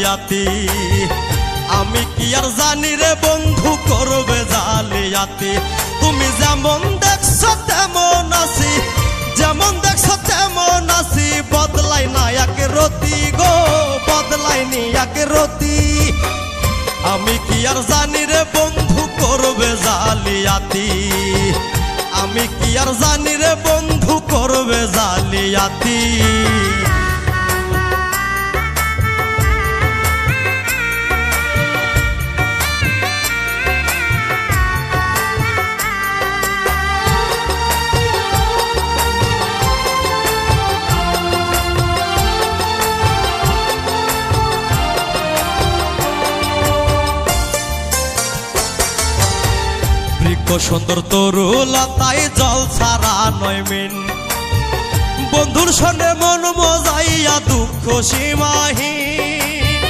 জালিয়াতি আমি কি আর জানি রে বন্ধু করবে জালিয়াতি তুমি যেমন দেখছো তেমন আছি যেমন দেখছো তেমন আছি বদলাই না এক রতি গো বদলাই নি এক রতি আমি কি আর জানি রে বন্ধু করবে জালিয়াতি আমি কি আর জানি রে বন্ধু করবে জালিয়াতি সুন্দর তরুলতায় জল ছাড়া নয় মিন বন্ধুর সঙ্গে মন মজাইয়া দুঃখ সীমাহীন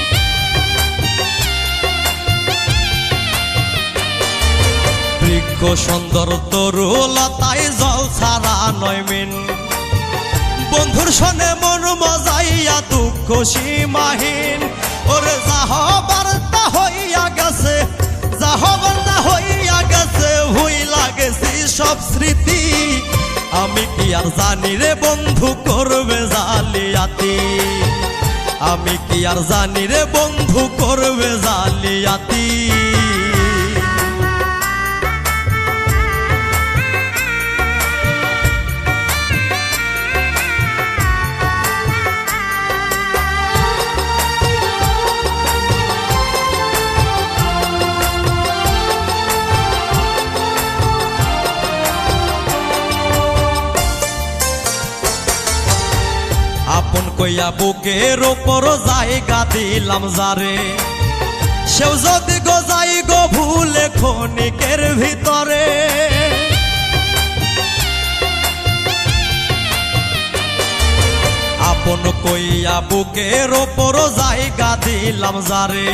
বৃক্ষ সুন্দর তরুলতায় জল ছাড়া নয় মিন বন্ধুর সঙ্গে মন মজাইয়া দুঃখ সীমাহীন ওরে যা হবার তা হইয়া গেছে যা হবার তা হইয়া গেছে ভুইলা গেছি সব স্মৃতি আমি কি আর জানি রে বন্ধু করবে জালিয়াতি আমি কি আর জানি রে বন্ধু করবে জালিয়াতি আপন কইয়া বুকের ওপর জায়গা দিলাম যারে সেও যদি গো যাই গো ভুলে ক্ষণিকের ভিতরে আপন কইয়া বুকের ওপর জায়গা দিলাম যারে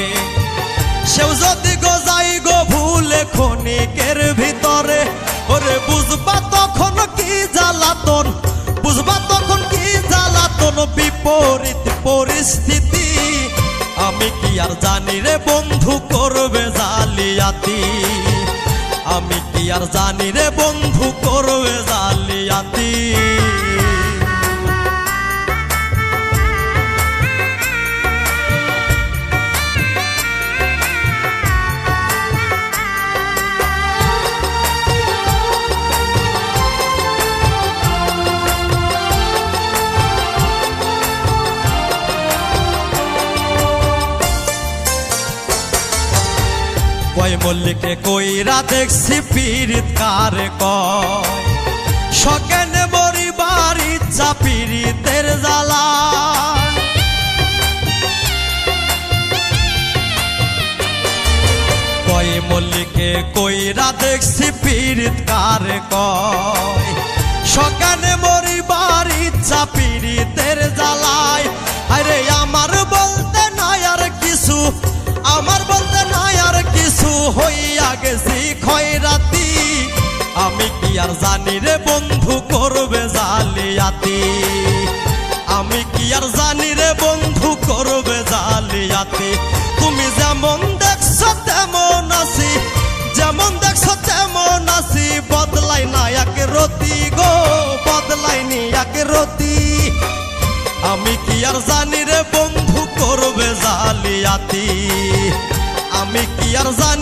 সেও যদি গো যাই গো ভুলে ক্ষণিকের ভিতরে ওরে বুঝবা তখন কি জ্বালাতন বুঝবা তখন কি জ্বালাতন বিপরীত পরিস্থিতি আমি কি আর জানি রে বন্ধু করবে জালিয়াতি আমি কি আর জানি রে বন্ধু করবে জালিয়াতি কয় মল্লিকে কইরা দেখছি পীড়িত কারে কয় সকেনে মরি বাড়ি চা পীড়িতের জ্বালা কয় মল্লিকে কইরা দেখছি পীড়িত কারে কয় সকেনে মরি বাড়ি চা পীড়িতের জ্বালায় আরে আমার বলতে নাই আর কিছু আমার বলতে নাই আর কিছু হইয়া গেছি খয়রাতি আমি কি আর জানি রে বন্ধু করবে জালিয়াতি আমি কি আর জানি রে বন্ধু করবে জালিয়াতি তুমি যেমন দেখছো তেমন আছি যেমন দেখছো তেমন আছি বদলাই না এক রতি গো বদলাই নি এক রতি আমি কি আর জানি রে বন্ধু করবে জালিয়াতি আমি কি আর জানি